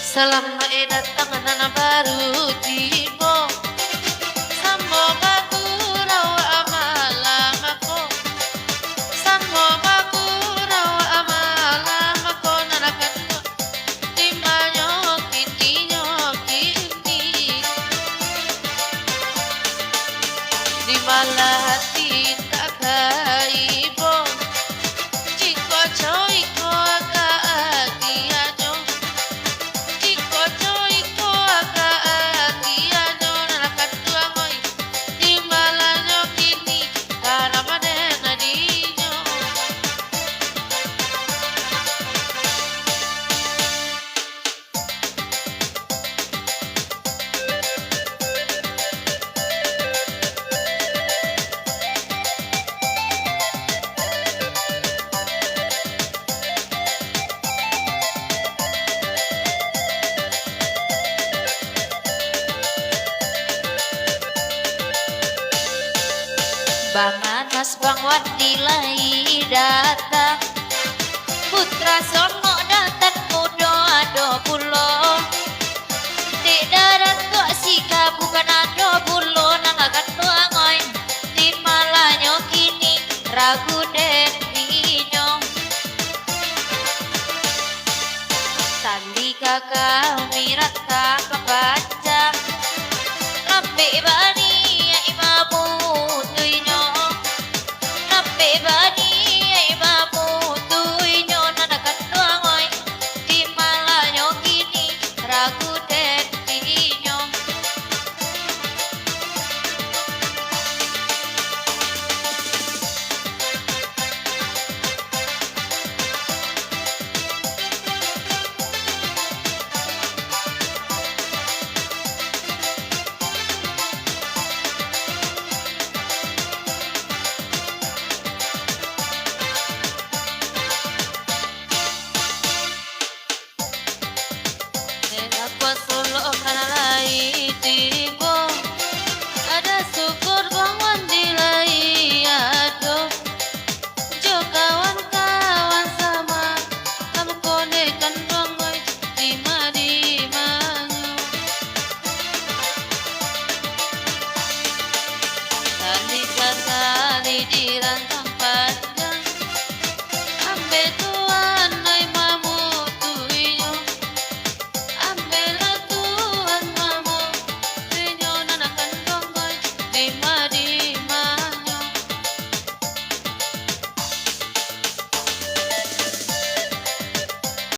Selamat datang nana baru tiba. Sambo baku rawa amalamako. Sambo baku rawa amalamako nana kanu. Lima nyokin nyokini. Di malah hati tak kaibo. Jiko coy ko Bang Anas Bang Wandi lai datang. Putra Songo datang muda ado pulo. Di darat tua sika bukan ado pulo. Nangakan tuangoy di malanyo kini ragu den dinyo. Tali kakak mirat kakak baca. Lambe bani ya imamu tuinyo. Lambe bani ya imamu tuinyo. Nanakan tuangoy di malanyo kini ragu den dinyo. Kuasa